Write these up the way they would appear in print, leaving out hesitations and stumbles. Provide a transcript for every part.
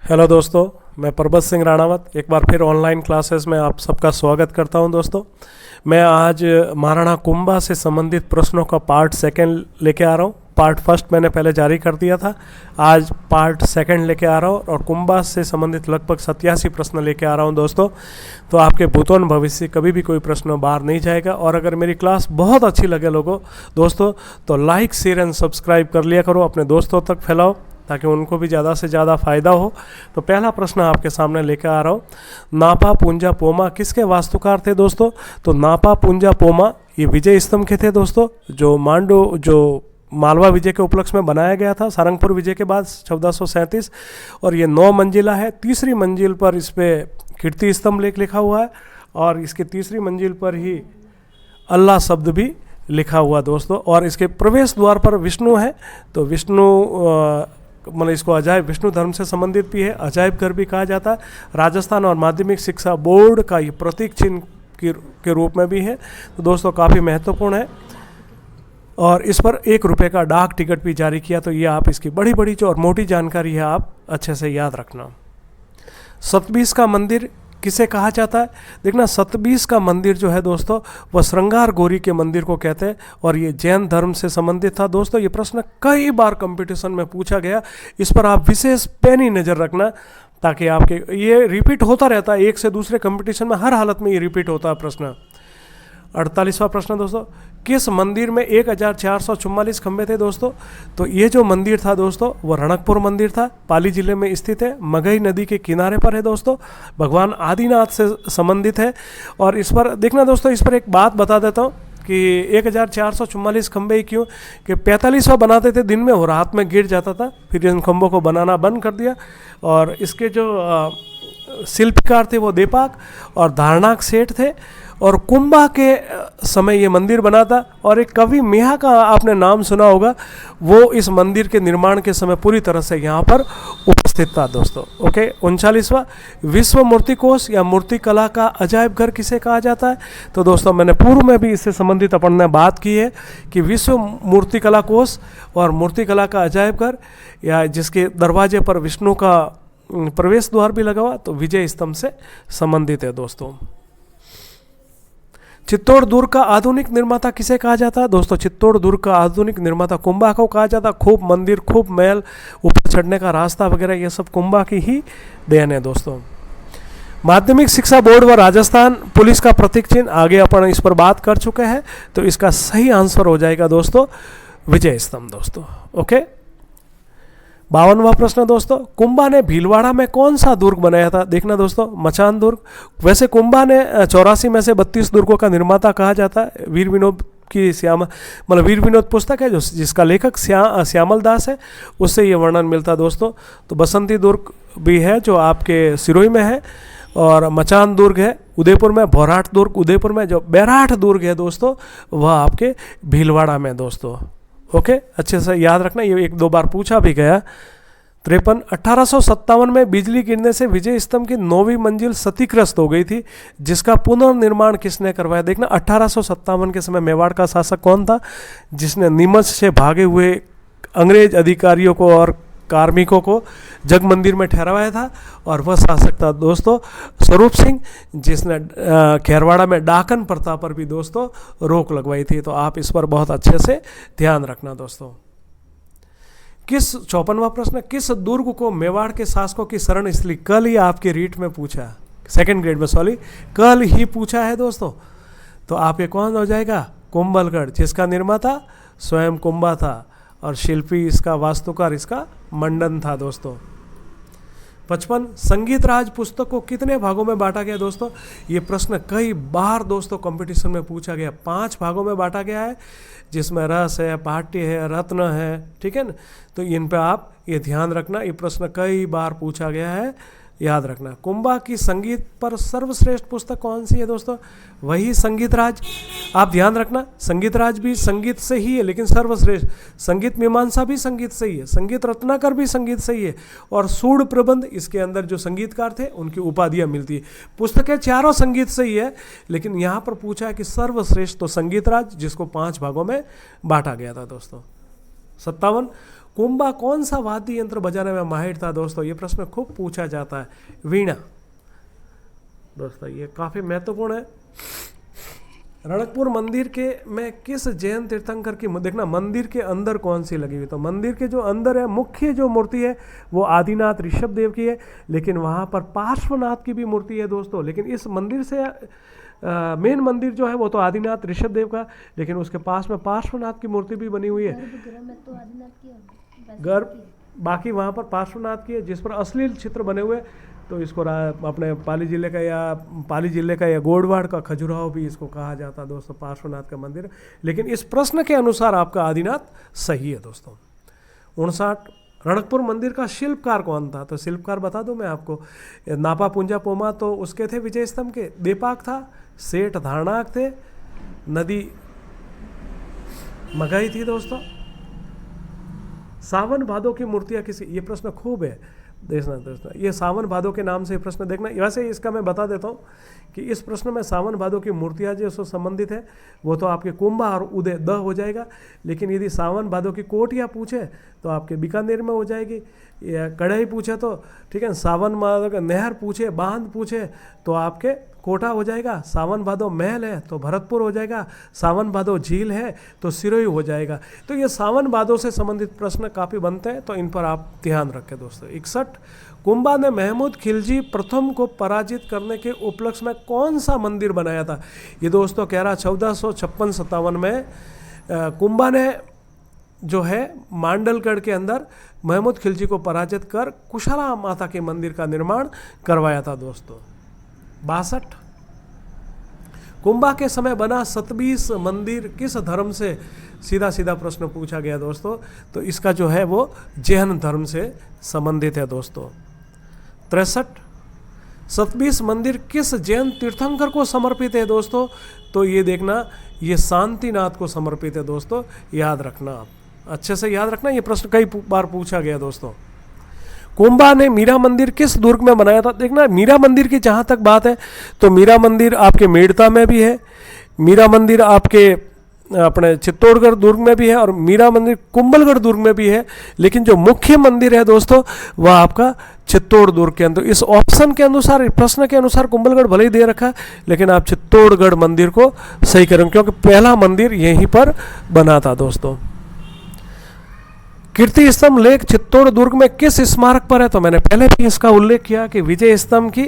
Hello दोस्तों, मैं परबत सिंह राणावत एक बार फिर ऑनलाइन क्लासेस में आप सबका स्वागत करता हूं। दोस्तों, मैं आज महाराणा कुंभा से संबंधित प्रश्नों का पार्ट सेकंड लेके आ रहा हूं। पार्ट फर्स्ट मैंने पहले जारी कर दिया था, आज पार्ट सेकंड लेके आ रहा हूं और कुंभा से संबंधित लगभग 87 प्रश्न लेके आ रहा हूं। दोस्तों, तो आपके भूतोन भविष्य कभी भी कोई प्रश्न बाहर नहीं जाएगा। और अगर मेरी क्लास बहुत अच्छी लगे लोगों दोस्तों तो लाइक शेयर एंड सब्सक्राइब कर लिया करो, अपने दोस्तों तक फैलाओ ताकि उनको भी ज़्यादा से ज़्यादा फ़ायदा हो। तो पहला प्रश्न आपके सामने लेकर आ रहा हूँ, नापा पुंजा पोमा किसके वास्तुकार थे दोस्तों? तो नापा पुंजा पोमा ये विजय स्तंभ के थे दोस्तों, जो मालवा विजय के उपलक्ष्य में बनाया गया था सारंगपुर विजय के बाद 1437। और ये 9 मंजिला है। तीसरी मंजिल पर इस पर कीर्ति स्तंभ लेख लिखा हुआ है और इसके तीसरी मंजिल पर ही अल्लाह शब्द भी लिखा हुआ दोस्तों। और इसके प्रवेश द्वार पर विष्णु है, तो विष्णु मतलब इसको अजायब विष्णु धर्म से संबंधित भी है, अजायब घर भी कहा जाता है। राजस्थान और माध्यमिक शिक्षा बोर्ड का ये प्रतीक चिन्ह के रूप में भी है। तो दोस्तों काफ़ी महत्वपूर्ण है और इस पर 1 रुपये का डाक टिकट भी जारी किया। तो ये आप इसकी बड़ी बड़ी जो और मोटी जानकारी है आप अच्छे से याद रखना। सतबीस का मंदिर किसे कहा जाता है? देखना, सतबीस का मंदिर जो है दोस्तों वह श्रृंगार गौरी के मंदिर को कहते हैं और ये जैन धर्म से संबंधित था दोस्तों। ये प्रश्न कई बार कंपटीशन में पूछा गया, इस पर आप विशेष पैनी नज़र रखना ताकि आपके ये रिपीट होता रहता है, एक से दूसरे कंपटीशन में हर हालत में ये रिपीट होता है प्रश्न। 48वां प्रश्न दोस्तों, किस मंदिर में 1444 खंभे थे दोस्तों? तो ये जो मंदिर था दोस्तों वो रणकपुर मंदिर था, पाली जिले में स्थित है, मगही नदी के किनारे पर है दोस्तों, भगवान आदिनाथ से संबंधित है। और इस पर देखना दोस्तों, इस पर एक बात बता देता हूँ कि 1444 खंभे क्यों कि 45वां बनाते थे दिन में और रात में गिर जाता था, फिर इन खंभों को बनाना बंद कर दिया। और इसके जो शिल्पकार थे वो देपाक और धारणाक सेठ थे और कुंभा के समय ये मंदिर बना था। और एक कवि मेहा का आपने नाम सुना होगा, वो इस मंदिर के निर्माण के समय पूरी तरह से यहाँ पर उपस्थित था दोस्तों। ओके, 39वां, विश्व मूर्ति कोष या मूर्ति कला का अजायब घर किसे कहा जाता है? तो दोस्तों मैंने पूर्व में भी इससे संबंधित अपन ने बात की है कि विश्व मूर्ति कला कोष और मूर्ति कला का अजायब घर या जिसके दरवाजे पर विष्णु का प्रवेश द्वार भी लगा हुआ, तो विजय स्तंभ से संबंधित है दोस्तों। चित्तौड़ दुर्ग का आधुनिक निर्माता किसे कहा जाता है? दोस्तों चित्तौड़ दुर्ग का आधुनिक निर्माता कुंभा को कहा जाता। खूब मंदिर, खूब महल, ऊपर चढ़ने का रास्ता वगैरह ये सब कुंभा की ही देन है दोस्तों। माध्यमिक शिक्षा बोर्ड व राजस्थान पुलिस का प्रतीक चिन्ह, आगे अपन इस पर बात कर चुके हैं, तो इसका सही आंसर हो जाएगा दोस्तों विजय स्तंभ दोस्तों। ओके, 52वां प्रश्न दोस्तों, कुंभा ने भीलवाड़ा में कौन सा दुर्ग बनाया था? देखना दोस्तों, मचान दुर्ग। वैसे कुंभा ने 84 में से 32 दुर्गों का निर्माता कहा जाता है। वीर विनोद की वीर विनोद पुस्तक है जिसका लेखक श्यामल दास है, उससे ये वर्णन मिलता दोस्तों। तो बसंती दुर्ग भी है जो आपके सिरोही में है और मचान दुर्ग है उदयपुर में, भौराट दुर्ग उदयपुर में, जो बैराठ दुर्ग है दोस्तों वह आपके भीलवाड़ा में दोस्तों। ओके, अच्छे से याद रखना, ये 1-2 बार पूछा भी गया। 53, 1857 में बिजली गिरने से विजय स्तंभ की 9वीं मंजिल क्षतिग्रस्त हो गई थी, जिसका पुनर्निर्माण किसने करवाया? देखना, 1857 के समय मेवाड़ का शासक कौन था जिसने नीमच से भागे हुए अंग्रेज अधिकारियों को और कार्मिकों को जग मंदिर में ठहराया था? और वह शासक था दोस्तों स्वरूप सिंह, जिसने खेरवाड़ा में डाकन प्रथा पर भी दोस्तों रोक लगवाई थी। तो आप इस पर बहुत अच्छे से ध्यान रखना दोस्तों। 54वां प्रश्न, किस दुर्ग को मेवाड़ के शासकों की शरण स्थली? कल ही आपके रीट में पूछा, सेकंड ग्रेड में, सॉरी कल ही पूछा है दोस्तों। तो आप ये कौन हो जाएगा? कुंभलगढ़, जिसका निर्माता स्वयं कुंभा था और शिल्पी इसका वास्तुकार इसका मंडन था दोस्तों। 55, संगीत राज पुस्तक को कितने भागों में बांटा गया दोस्तों? ये प्रश्न कई बार दोस्तों कंपटीशन में पूछा गया। 5 भागों में बांटा गया है, जिसमें रस है, पाठ्य है, रत्न है, ठीक है ना। तो इन पे आप ये ध्यान रखना, ये प्रश्न कई बार पूछा गया है, याद रखना। कुंभा की संगीत पर सर्वश्रेष्ठ पुस्तक कौन सी है दोस्तों? वही संगीत राज। आप ध्यान रखना, संगीत राज भी संगीत से ही है लेकिन सर्वश्रेष्ठ, संगीत मीमांसा भी संगीत से ही है, संगीत रत्नाकर भी संगीत से ही है, और सूढ़ प्रबंध इसके अंदर जो संगीतकार थे उनकी उपाधियां मिलती है। पुस्तकें चारों संगीत से ही है, लेकिन यहाँ पर पूछा है कि सर्वश्रेष्ठ तो संगीत राज, जिसको 5 भागों में बांटा गया था दोस्तों। 57, कुंभा कौन सा वाद्य यंत्र बजाने में माहिर था दोस्तों, ये प्रश्न खूब पूछा जाता है। वीणा दोस्तों, ये काफ़ी महत्वपूर्ण है। रणकपुर मंदिर के में किस जैन तीर्थंकर की, देखना मंदिर के अंदर कौन सी लगी हुई, तो मंदिर के जो अंदर है मुख्य जो मूर्ति है वो आदिनाथ ऋषभ देव की है, लेकिन वहाँ पर पार्श्वनाथ की भी मूर्ति है दोस्तों। लेकिन इस मंदिर से मेन मंदिर जो है वो तो आदिनाथ ऋषभ देव का, लेकिन उसके पास में पार्श्वनाथ की मूर्ति भी बनी हुई है। गर्भ बाकी वहाँ पर पार्श्वनाथ की है, जिस पर अश्लील चित्र बने हुए, तो इसको अपने पाली जिले का या गोडवाड़ का खजुराहो भी इसको कहा जाता है दोस्तों, पार्श्वनाथ का मंदिर। लेकिन इस प्रश्न के अनुसार आपका आदिनाथ सही है दोस्तों। 59 रणकपुर मंदिर का शिल्पकार कौन था, तो शिल्पकार बता दूं मैं आपको, नापा पुंजा पोमा तो उसके थे विजय स्तंभ के, देपाक था, सेठ धारणाक थे, नदी मगही थी दोस्तों। सावन भादो की मूर्तियाँ किसी, ये प्रश्न खूब है देखना दोस्तों, ये सावन भादो के नाम से प्रश्न देखना। वैसे इसका मैं बता देता हूँ कि इस प्रश्न में सावन भादो की मूर्तियाँ जो संबंधित है वो तो आपके कुंभा और उदय द हो जाएगा, लेकिन यदि सावन भादो की कोटियाँ पूछे तो आपके बीकानेर में हो जाएगी, या कढ़ाई पूछे तो ठीक है, सावन भादो का नहर पूछे, बांध पूछे तो आपके कोटा हो जाएगा, सावन भादो महल है तो भरतपुर हो जाएगा, सावन भादो झील है तो सिरोही हो जाएगा। तो ये सावन भादो से संबंधित प्रश्न काफ़ी बनते हैं, तो इन पर आप ध्यान रखें दोस्तों। 61 कुंभा ने महमूद खिलजी प्रथम को पराजित करने के उपलक्ष्य में कौन सा मंदिर बनाया था, ये दोस्तों कह रहा 1456-57 में कुंभा ने जो है मांडलगढ़ के अंदर महमूद खिलजी को पराजित कर कुशला माता के मंदिर का निर्माण करवाया था दोस्तों। 62 कुंभा के समय बना सतबीस मंदिर किस धर्म से, सीधा प्रश्न पूछा गया दोस्तों, तो इसका जो है वो जैन धर्म से संबंधित है दोस्तों। 63 सतबीस मंदिर किस जैन तीर्थंकर को समर्पित है दोस्तों, तो ये देखना ये शांतिनाथ को समर्पित है दोस्तों, याद रखना आप अच्छे से याद रखना, ये प्रश्न कई बार पूछा गया दोस्तों। कुंभा ने मीरा मंदिर किस दुर्ग में बनाया था, देखना मीरा मंदिर की जहाँ तक बात है तो मीरा मंदिर आपके मेड़ता में भी है, मीरा मंदिर आपके अपने चित्तौड़गढ़ दुर्ग में भी है, और मीरा मंदिर कुंभलगढ़ दुर्ग में भी है, लेकिन जो मुख्य मंदिर है दोस्तों वह आपका चित्तौड़ दुर्ग के अंदर। इस ऑप्शन के अनुसार, प्रश्न के अनुसार कुंभलगढ़ भले ही दे रखा है, लेकिन आप चित्तौड़गढ़ मंदिर को सही करेंगे क्योंकि पहला मंदिर यहीं पर बना था दोस्तों। कीर्ति स्तंभ लेख चित्तौड़ दुर्ग में किस स्मारक पर है, तो मैंने पहले भी इसका उल्लेख किया कि विजय स्तंभ की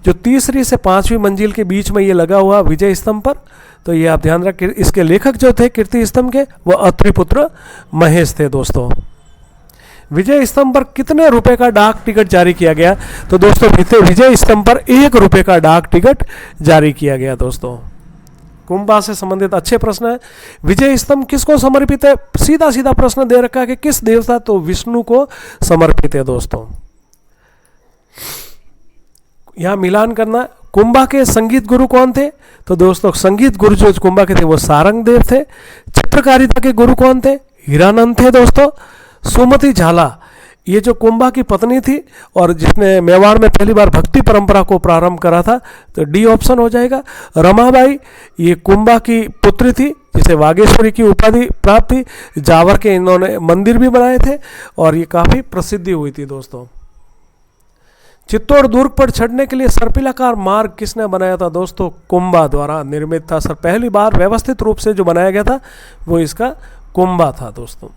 जो 3री से 5वीं मंजिल के बीच में ये लगा हुआ विजय स्तंभ पर, तो ये आप ध्यान रखें। इसके लेखक जो थे कीर्ति स्तंभ के वो अत्रिपुत्र महेश थे दोस्तों। विजय स्तंभ पर कितने रुपए का डाक टिकट जारी किया गया, तो दोस्तों विजय स्तंभ पर 1 रुपये का डाक टिकट जारी किया गया दोस्तों। कुंभा से संबंधित अच्छे प्रश्न है। विजय स्तंभ किसको समर्पित है, सीधा प्रश्न दे रखा है कि किस देवता, तो विष्णु को समर्पित है दोस्तों। यहां मिलान करना, कुंभा के संगीत गुरु कौन थे, तो दोस्तों संगीत गुरु जो कुंभा के थे वो सारंग देव थे। चित्रकारिता के गुरु कौन थे, हीरानंद थे दोस्तों। सुमति झाला ये जो कुंभा की पत्नी थी और जिसने मेवाड़ में पहली बार भक्ति परंपरा को प्रारंभ करा था, तो डी ऑप्शन हो जाएगा। रमाबाई ये कुंभा की पुत्री थी जिसे वागेश्वरी की उपाधि प्राप्त थी। जावर के इन्होंने मंदिर भी बनाए थे और ये काफ़ी प्रसिद्धि हुई थी दोस्तों। चित्तौड़ दुर्ग पर चढ़ने के लिए सर्पिलाकार मार्ग किसने बनाया था, दोस्तों कुंभा द्वारा निर्मित था। सर पहली बार व्यवस्थित रूप से जो बनाया गया था वो इसका कुंभा था दोस्तों।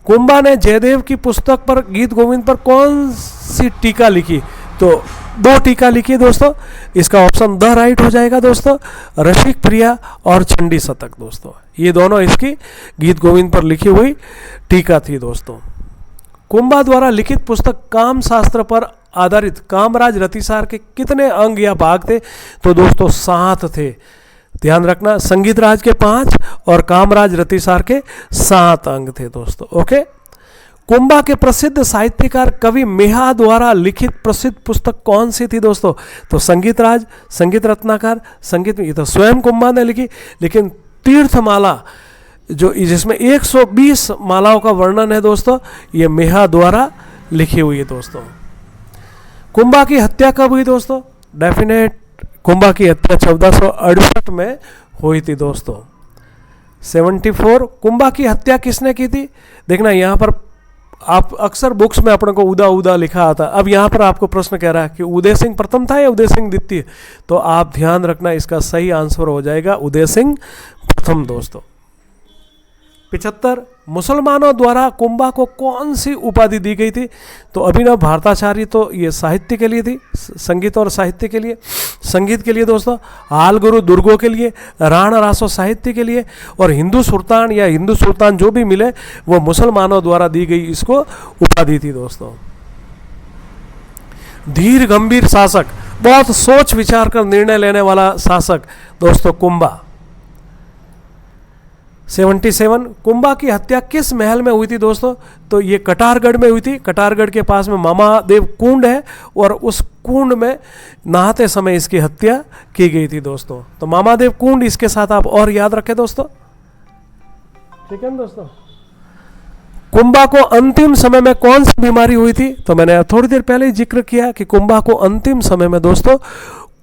कुंभा ने जयदेव की पुस्तक पर गीत गोविंद पर कौन सी टीका लिखी, तो 2 टीका लिखी दोस्तों। इसका ऑप्शन द राइट हो जाएगा दोस्तों, रसिक प्रिया और चंडी शतक दोस्तों। ये दोनों इसकी गीत गोविंद पर लिखी हुई टीका थी दोस्तों। कुंभा द्वारा लिखित पुस्तक काम शास्त्र पर आधारित कामराज रतिसार के कितने अंग या भाग थे, तो दोस्तों 7 थे। ध्यान रखना, संगीत राज के 5 और कामराज रतिसार के 7 अंग थे दोस्तों। ओके। कुंभा के प्रसिद्ध साहित्यकार कवि मेहा द्वारा लिखित प्रसिद्ध पुस्तक कौन सी थी दोस्तों, तो संगीत राज, संगीत रत्नाकर, संगीत, ये तो स्वयं कुंभा ने लिखी। लेकिन तीर्थमाला जो जिसमें 120 मालाओं का वर्णन है दोस्तों, ये मेहा द्वारा लिखी हुई है दोस्तों। कुंभा की हत्या कब हुई दोस्तों, डेफिनेट कुंभा की हत्या 1468 में हुई थी दोस्तों। 74 कुंभा की हत्या किसने की थी, देखना यहाँ पर आप अक्सर बुक्स में अपने को उदा उदा लिखा आता, अब यहाँ पर आपको प्रश्न कह रहा है कि उदय सिंह प्रथम था या उदय सिंह द्वितीय, तो आप ध्यान रखना इसका सही आंसर हो जाएगा उदय सिंह प्रथम दोस्तों। 75 मुसलमानों द्वारा कुंभा को कौन सी उपाधि दी गई थी, तो अभिनव भारताचार्य तो ये साहित्य के लिए थी, संगीत और साहित्य के लिए, संगीत के लिए दोस्तों, हाल गुरु दुर्गों के लिए, राणा रासो साहित्य के लिए, और हिंदू सुल्तान या हिंदू सुल्तान जो भी मिले वो मुसलमानों द्वारा दी गई इसको उपाधि थी दोस्तों। धीर गंभीर शासक, बहुत सोच विचार कर निर्णय लेने वाला शासक दोस्तों कुंभा। 77 कुंभा की हत्या किस महल में हुई थी दोस्तों, तो ये कटारगढ़ में हुई थी। कटारगढ़ के पास में मामादेव कुंड है और उस कुंड में नहाते समय इसकी हत्या की गई थी दोस्तों। तो मामादेव कुंड इसके साथ आप और याद रखें दोस्तों, ठीक है दोस्तों। कुंभा को अंतिम समय में कौन सी बीमारी हुई थी, तो मैंने थोड़ी देर पहले ही जिक्र किया कि कुंभा को अंतिम समय में दोस्तों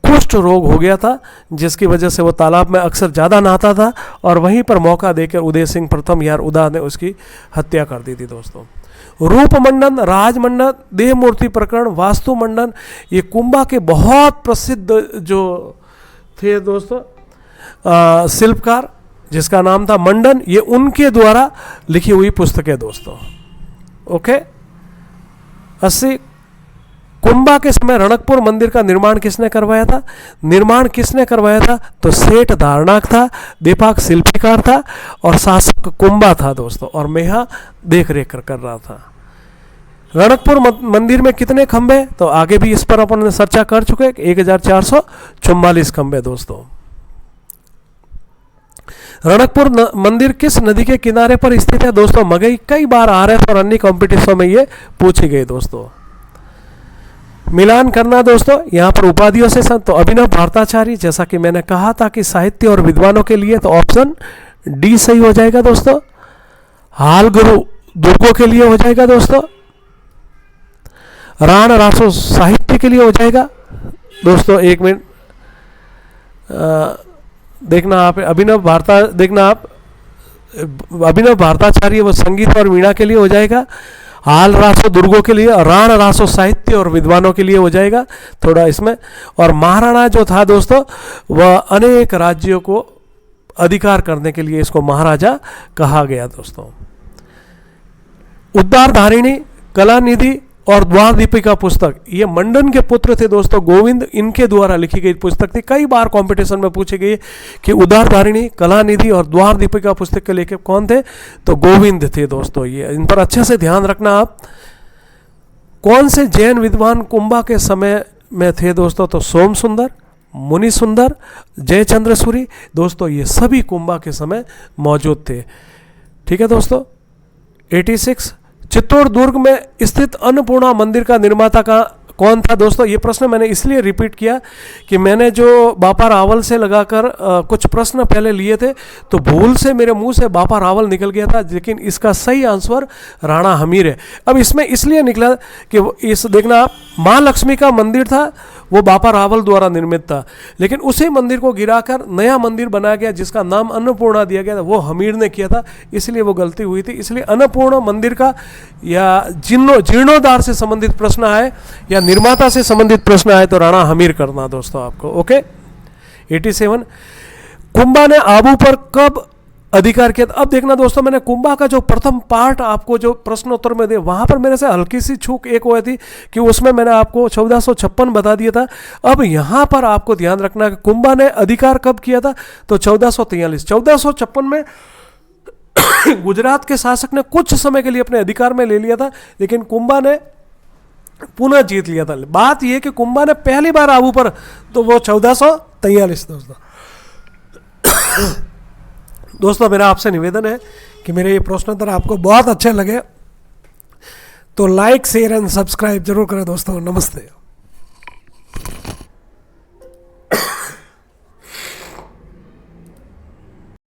कुष्ठ रोग हो गया था, जिसकी वजह से वो तालाब में अक्सर ज़्यादा नहाता था और वहीं पर मौका देकर उदय सिंह प्रथम यार उदा ने उसकी हत्या कर दी थी दोस्तों। रूप मंडन, राजमंडन, देह मूर्ति प्रकरण, वास्तु मंडन, ये कुंभा के बहुत प्रसिद्ध जो थे दोस्तों शिल्पकार जिसका नाम था मंडन, ये उनके द्वारा लिखी हुई पुस्तकें दोस्तों। ओके। 80 कुंभा के समय रणकपुर मंदिर का निर्माण किसने करवाया था, निर्माण किसने करवाया था, तो सेठ धारनाक था, दीपक शिल्पकार था और शासक कुंभा था दोस्तों, और मेहा देख रेख कर रहा था। रणकपुर मंदिर में कितने खंबे, तो आगे भी इस पर अपन ने चर्चा कर चुके, 1444 खंबे दोस्तों। रणकपुर मंदिर किस नदी के किनारे पर स्थित है दोस्तों, मगई कई बार RF और अन्य कॉम्पिटिशन में ये पूछी गई दोस्तों। मिलान करना दोस्तों यहाँ पर उपाधियों से तो अभिनव भारताचार्य, जैसा कि मैंने कहा था कि साहित्य और विद्वानों के लिए, तो ऑप्शन डी सही हो जाएगा दोस्तों। हाल गुरु दुर्गों के लिए हो जाएगा दोस्तों। राण रासो साहित्य के लिए हो जाएगा दोस्तों। एक मिनट देखना आप, अभिनव भारताचार्य वो संगीत और वीणा के लिए हो जाएगा। हाल रासो दुर्गों के लिए, राण रासो साहित्य और विद्वानों के लिए हो जाएगा थोड़ा इसमें। और महाराणा जो था दोस्तों वह अनेक राज्यों को अधिकार करने के लिए इसको महाराजा कहा गया दोस्तों। उद्धारधारिणी, कलानिधि और द्वार दीपिका पुस्तक, ये मंडन के पुत्र थे दोस्तों गोविंद, इनके द्वारा लिखी गई पुस्तक थी। कई बार कंपटीशन में पूछी गई कि उद्धारधारिणी, कलानिधि और द्वार दीपिका पुस्तक के लेखक कौन थे, तो गोविंद थे दोस्तों। ये इन पर अच्छे से ध्यान रखना आप। कौन से जैन विद्वान कुंभा के समय में थे दोस्तों, तो सोम सुंदर, मुनि सुंदर, जयचंद्र सूरी दोस्तों, ये सभी कुंभा के समय मौजूद थे। ठीक है दोस्तों। 86 चित्तौड़ दुर्ग में स्थित अन्नपूर्णा मंदिर का निर्माता का कौन था दोस्तों। ये प्रश्न मैंने इसलिए रिपीट किया कि मैंने जो बापा रावल से लगाकर कुछ प्रश्न पहले लिए थे, तो भूल से मेरे मुंह से बापा रावल निकल गया था, लेकिन इसका सही आंसर राणा हमीर है। अब इसमें इसलिए निकला कि इस देखना आप, माँ लक्ष्मी का मंदिर था वो बापा रावल द्वारा निर्मित था, लेकिन उसी मंदिर को गिराकर नया मंदिर बनाया गया जिसका नाम अन्नपूर्णा दिया गया था, वो हमीर ने किया था, इसलिए वो गलती हुई थी। इसलिए अन्नपूर्णा मंदिर का या जीर्णोद्धार से संबंधित प्रश्न आए या निर्माता से संबंधित प्रश्न आए तो राणा हमीर करना दोस्तों आपको। ओके। 87 कुंभा ने आबू पर कब अधिकार किया। अब देखना दोस्तों, मैंने कुंभा का जो प्रथम पार्ट आपको जो प्रश्नोत्तर में दे, वहां पर मेरे से हल्की सी चूक एक हुई थी कि उसमें मैंने आपको 1456 बता दिया था। अब यहां पर आपको ध्यान रखना कि कुंभा ने अधिकार कब किया था, तो 1443। 1456 में गुजरात के शासक ने कुछ समय के लिए अपने अधिकार में ले लिया था, लेकिन कुंभा ने पुनः जीत लिया था। बात यह कि कुंभा ने पहली बार आबू पर, तो वो 1443 दोस्तों। मेरा आपसे निवेदन है कि मेरे ये प्रश्नोत्तर आपको बहुत अच्छे लगे तो लाइक, शेयर एंड सब्सक्राइब जरूर करें दोस्तों। नमस्ते।